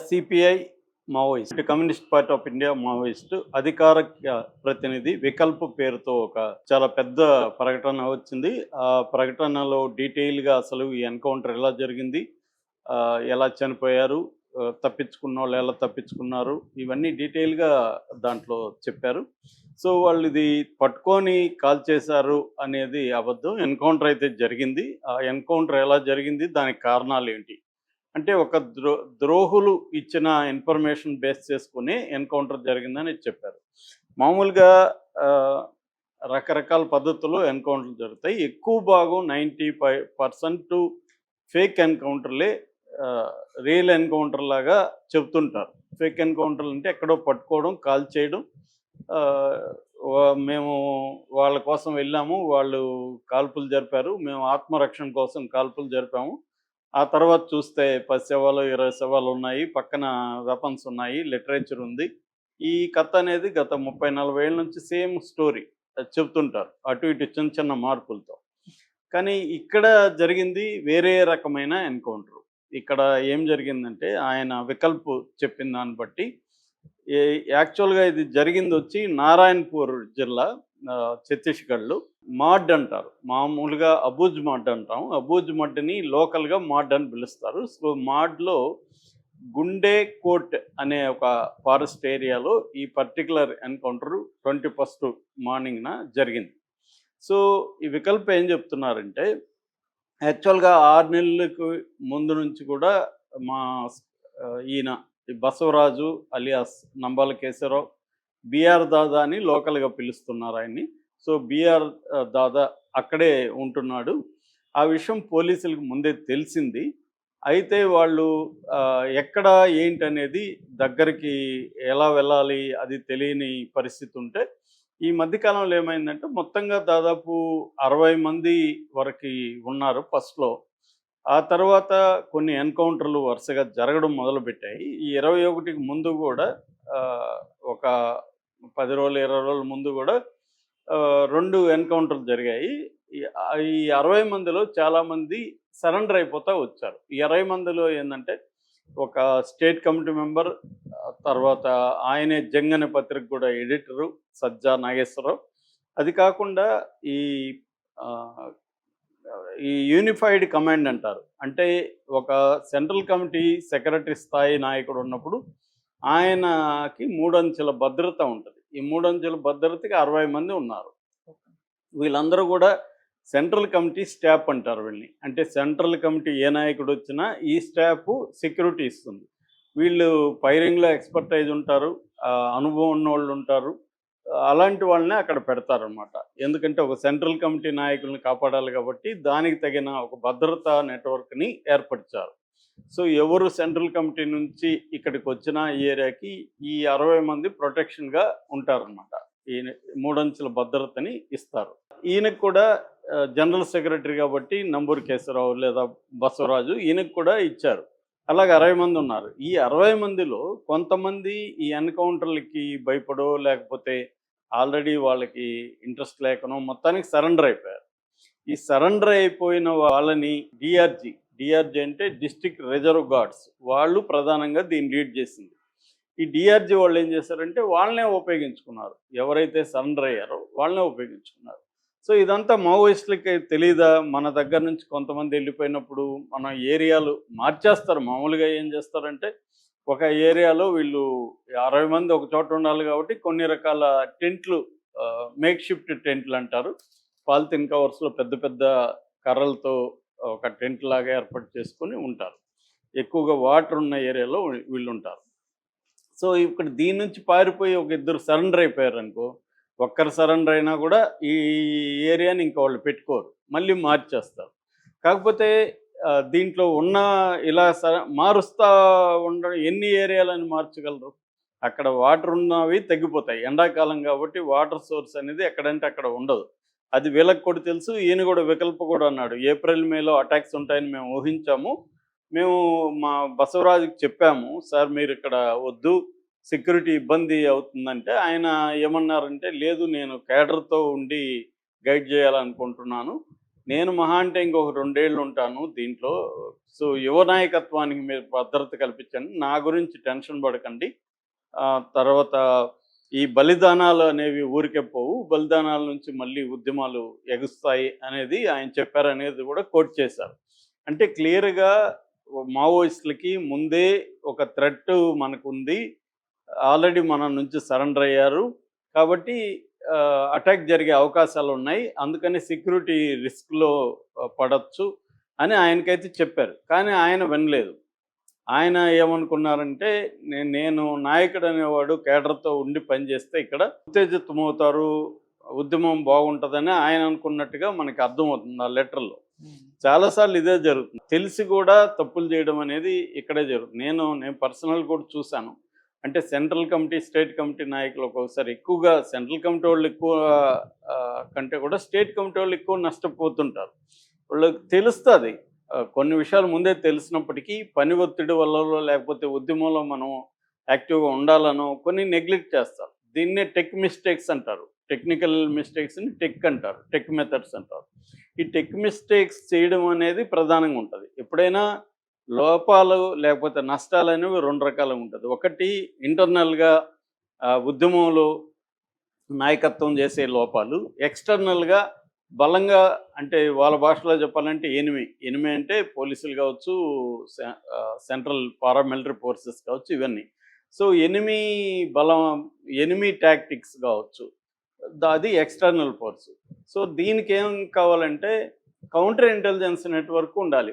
CPI Maoist communist party of India Maoist అధికార ప్రతినిధి వికల్ప్ పేరుతో ఒక చాలా పెద్ద ప్రకటన వచ్చింది. ఆ ప్రకటనలో డీటెయిల్గా అసలు ఈ ఎన్కౌంటర్ ఎలా జరిగింది, ఎలా చనిపోయారు, తప్పించుకున్న వాళ్ళు ఎలా తప్పించుకున్నారు, ఇవన్నీ డీటెయిల్గా దాంట్లో చెప్పారు. సో వాళ్ళు ఇది పట్టుకొని కాల్ చేశారు అనేది అబద్ధం. ఎన్కౌంటర్ అయితే జరిగింది. ఆ ఎన్కౌంటర్ ఎలా జరిగింది, దానికి కారణాలు ఏంటి అంటే ఒక ద్రోహులు ఇచ్చిన ఇన్ఫర్మేషన్ బేస్ చేసుకుని ఎన్కౌంటర్ జరిగిందని చెప్పారు. మామూలుగా రకరకాల పద్ధతుల్లో ఎన్కౌంటర్లు జరుగుతాయి. ఎక్కువ భాగం 95% ఫేక్ ఎన్కౌంటర్లే రియల్ ఎన్కౌంటర్ లాగా చెప్తుంటారు. ఫేక్ ఎన్కౌంటర్లు అంటే ఎక్కడో పట్టుకోవడం, కాల్ చేయడం, మేము వాళ్ళ కోసం వెళ్ళాము, వాళ్ళు కాల్పులు జరిపారు, మేము ఆత్మరక్షణ కోసం కాల్పులు జరిపాము, ఆ తర్వాత చూస్తే 10 శవాలు 20 శవాలు ఉన్నాయి, పక్కన వెపన్స్ ఉన్నాయి, లిటరేచర్ ఉంది. ఈ కథ అనేది గత 30-40 ఏళ్ళ నుంచి సేమ్ స్టోరీ చెప్తుంటారు, అటు ఇటు చిన్న చిన్న మార్పులతో. కానీ ఇక్కడ జరిగింది వేరే రకమైన ఎన్కౌంటర్. ఇక్కడ ఏం జరిగిందంటే ఆయన వికల్ప్ చెప్పిన దాన్ని బట్టి యాక్చువల్గా ఇది జరిగింది వచ్చి నారాయణపూర్ జిల్లా, ఛత్తీస్గఢ్లో. మాడ్ అంటారు, మామూలుగా అబూజ్ మడ్ అంటాం. అబూజ్ మడ్ని లోకల్గా మాడ్ అని పిలుస్తారు. సో మాడ్లో గుండే కోట్ అనే ఒక ఫారెస్ట్ ఏరియాలో ఈ పర్టికులర్ ఎన్కౌంటర్ 21st మార్నింగ్న జరిగింది. సో ఈ వికల్ప్ ఏం చెప్తున్నారంటే యాక్చువల్గా 6 నెలలకు ముందు నుంచి కూడా మా ఈయన బసవరాజు అలియాస్ నంబాల కేశవరావు, బిఆర్ దాదా అని లోకల్గా పిలుస్తున్నారు ఆయన్ని. సో బిఆర్ దాదా అక్కడే ఉంటున్నాడు. ఆ విషయం పోలీసులకు ముందే తెలిసింది. అయితే వాళ్ళు ఎక్కడ ఏంటనేది దగ్గరికి ఎలా వెళ్ళాలి అది తెలియని పరిస్థితి ఉంటే ఈ మధ్యకాలంలో ఏమైందంటే మొత్తంగా దాదాపు 60 మంది వరకు ఉన్నారు ఫస్ట్లో. ఆ తర్వాత కొన్ని ఎన్కౌంటర్లు వరుసగా జరగడం మొదలుపెట్టాయి. ఈ 21కి ముందు కూడా ఒక 10 రోజులు 20 రోజుల ముందు కూడా 2 ఎన్కౌంటర్లు జరిగాయి. ఈ 60 మందిలో చాలామంది సరెండర్ అయిపోతూ వచ్చారు. ఈ 20 మందిలో ఏంటంటే ఒక స్టేట్ కమిటీ మెంబర్, తర్వాత ఆయనే జంగ్ అనే పత్రిక కూడా ఎడిటరు సజ్జా నాగేశ్వరరావు. అది కాకుండా ఈ యూనిఫైడ్ కమాండ్ అంటారు, అంటే ఒక సెంట్రల్ కమిటీ సెక్రటరీ స్థాయి నాయకుడు ఉన్నప్పుడు ఆయనకి 3 అంచెల భద్రత ఉంటుంది. ఈ 3 అంచెల భద్రతకి 60 మంది ఉన్నారు. వీళ్ళందరూ కూడా సెంట్రల్ కమిటీ స్టాఫ్ అంటారు వీళ్ళని. అంటే సెంట్రల్ కమిటీ ఏ నాయకుడు వచ్చినా ఈ స్టాఫ్ సెక్యూరిటీ ఇస్తుంది. వీళ్ళు ఫైరింగ్లో ఎక్స్పర్టైజ్ ఉంటారు, అనుభవం ఉన్నవాళ్ళు ఉంటారు. అలాంటి వాళ్ళనే అక్కడ పెడతారనమాట. ఎందుకంటే ఒక సెంట్రల్ కమిటీ నాయకుల్ని కాపాడాలి కాబట్టి దానికి తగిన ఒక భద్రతా నెట్వర్క్ని ఏర్పరిచారు. సో ఎవరు సెంట్రల్ కమిటీ నుంచి ఇక్కడికి వచ్చిన ఈ ఏరియాకి ఈ 60 మంది ప్రొటెక్షన్గా ఉంటారనమాట. ఈయన 3 అంచెల భద్రతని ఇస్తారు. ఈయనకు కూడా జనరల్ సెక్రటరీ కాబట్టి నంబూరు కేశవరావు లేదా బసవరాజు ఈయనకు కూడా ఇచ్చారు. అలాగే 60 మంది ఉన్నారు. ఈ 60 మందిలో కొంతమంది ఈ ఎన్కౌంటర్లకి భయపడో లేకపోతే ఆల్రెడీ వాళ్ళకి ఇంట్రెస్ట్ లేకనో మొత్తానికి సరెండర్ అయిపోయారు. ఈ సరెండర్ అయిపోయిన వాళ్ళని డిఆర్జీ అంటే డిస్ట్రిక్ట్ రిజర్వ్ గార్డ్స్ వాళ్ళు ప్రధానంగా దీన్ని లీడ్ చేసింది. ఈ డిఆర్జీ వాళ్ళు ఏం చేశారంటే వాళ్ళనే ఉపయోగించుకున్నారు. ఎవరైతే సరెండర్ అయ్యారో వాళ్ళనే ఉపయోగించుకున్నారు. సో ఇదంతా మావోయిస్టులకి తెలీదా? మన దగ్గర నుంచి కొంతమంది వెళ్ళిపోయినప్పుడు మన ఏరియాలు మార్చేస్తారు. మామూలుగా ఏం చేస్తారంటే ఒక ఏరియాలో వీళ్ళు 60 మంది ఒక చోట ఉండాలి కాబట్టి కొన్ని రకాల టెంట్లు, మేక్ షిఫ్ట్ టెంట్లు అంటారు, పాలిథిన్ కవర్స్లో పెద్ద పెద్ద కర్రలతో ఒక టెంట్ లాగా ఏర్పాటు చేసుకొని ఉంటారు. ఎక్కువగా వాటర్ ఉన్న ఏరియాలో వీళ్ళు ఉంటారు. సో ఇక్కడ దీని నుంచి పారిపోయి ఒక ఇద్దరు సరెండర్ అయిపోయారు అనుకో, ఒక్కరు సరెండర్ అయినా కూడా ఈ ఏరియాని ఇంకా వాళ్ళు పెట్టుకోరు, మళ్ళీ మార్చేస్తారు. కాకపోతే దీంట్లో ఉన్న ఇలా మారుస్తూ ఉండడం ఎన్ని ఏరియాలని మార్చగలరు? అక్కడ వాటర్ ఉన్నవి తగ్గిపోతాయి. ఎండాకాలం కాబట్టి వాటర్ సోర్స్ అనేది ఎక్కడంటే అక్కడ ఉండదు. అది వీళ్ళకి కూడా తెలుసు. ఈయన కూడా వికల్ప కూడా అన్నాడు, ఏప్రిల్ మేలో అటాక్స్ ఉంటాయని మేము ఊహించాము, మేము మా బసవరాజుకి చెప్పాము, సార్ మీరు ఇక్కడ వద్దు సెక్యూరిటీ ఇబ్బంది అవుతుందంటే ఆయన ఏమన్నారంటే లేదు నేను కేడర్తో ఉండి గైడ్ చేయాలనుకుంటున్నాను, నేను మహా అంటే ఇంకొక 2 ఏళ్ళు ఉంటాను దీంట్లో. సో, యువ నాయకత్వానికి మీరు భద్రత కల్పించండి. నా గురించి టెన్షన్ పడకండి. తర్వాత ఈ బలిదానాలు అనేవి ఊరికే పోవు. బలిదానాల నుంచి మళ్ళీ ఉద్యమాలు ఎగుస్తాయి అనేది ఆయన చెప్పారనేది కూడా కోట్ చేశారు. అంటే క్లియర్‌గా మావోయిస్టులకి ముందే ఒక థ్రెట్ మనకుంది. ఆల్రెడీ మన నుంచి సరెండర్ అయ్యారు. కాబట్టి అటాక్ జరిగే అవకాశాలున్నాయి. అందుకని సెక్యూరిటీ రిస్క్‌లో పడొచ్చు అని ఆయనకైతే చెప్పారు. కానీ ఆయన వినలేదు. ఆయన ఏమనుకున్నారంటే నేను నాయకుడు అనేవాడు కేడర్‌తో ఉండి పనిచేస్తే ఇక్కడ ఉత్తేజితమవుతారు, ఉద్యమం బాగుంటదని ఆయన అనుకున్నట్టుగా మనకి అర్థమవుతుంది ఆ లెటర్‌లో. చాలా సార్లు ఇదే జరుగుతుంది. తెలిసి కూడా తప్పులు చేయడం అనేది ఇక్కడే జరుగుతుంది. నేను పర్సనల్ కూడా చూసాను. అంటే సెంట్రల్ కమిటీ, స్టేట్ కమిటీ నాయకులు ఒక్కొక్కసారి ఎక్కువగా సెంట్రల్ కమిటీ వాళ్ళు ఎక్కువ కంటే కూడా స్టేట్ కమిటీ వాళ్ళు ఎక్కువ నష్టపోతుంటారు. వాళ్ళకి తెలుస్తది. కొన్ని విషయాలు ముందే తెలిసినప్పటికీ పని ఒత్తిడి వల్లలో లేకపోతే ఉద్యమంలో మనం యాక్టివ్‌గా ఉండాలనో కొన్ని నెగ్లెక్ట్ చేస్తారు. దీన్నే టెక్ మిస్టేక్స్ అంటారు. టెక్నికల్ మిస్టేక్స్‌ని టెక్ అంటారు. టెక్ మెథడ్స్ అంటారు. ఈ టెక్ మిస్టేక్స్ చేయడం అనేది ప్రధానంగా ఉంటది. ఎప్పుడైనా లోపాలు లేకపోతే నష్టాలనేవి 2 రకాలుగా ఉంటది. ఒకటి ఇంటర్నల్‌గా ఉద్యమంలో నాయకత్వం చేసే లోపాలు. ఎక్స్‌టర్నల్‌గా బలంగా అంటే వాళ్ళ భాషలో చెప్పాలంటే ఎనిమి అంటే పోలీసులు కావచ్చు, సెంట్రల్ పారామిలిటరీ ఫోర్సెస్ కావచ్చు ఇవన్నీ. సో, బలం ఎనిమీ టాక్టిక్స్ కావచ్చు. అది ఎక్స్‌టర్నల్ ఫోర్స్. సో, దీనికేం కావాలంటే కౌంటర్ ఇంటెలిజెన్స్ నెట్‌వర్క్ ఉండాలి.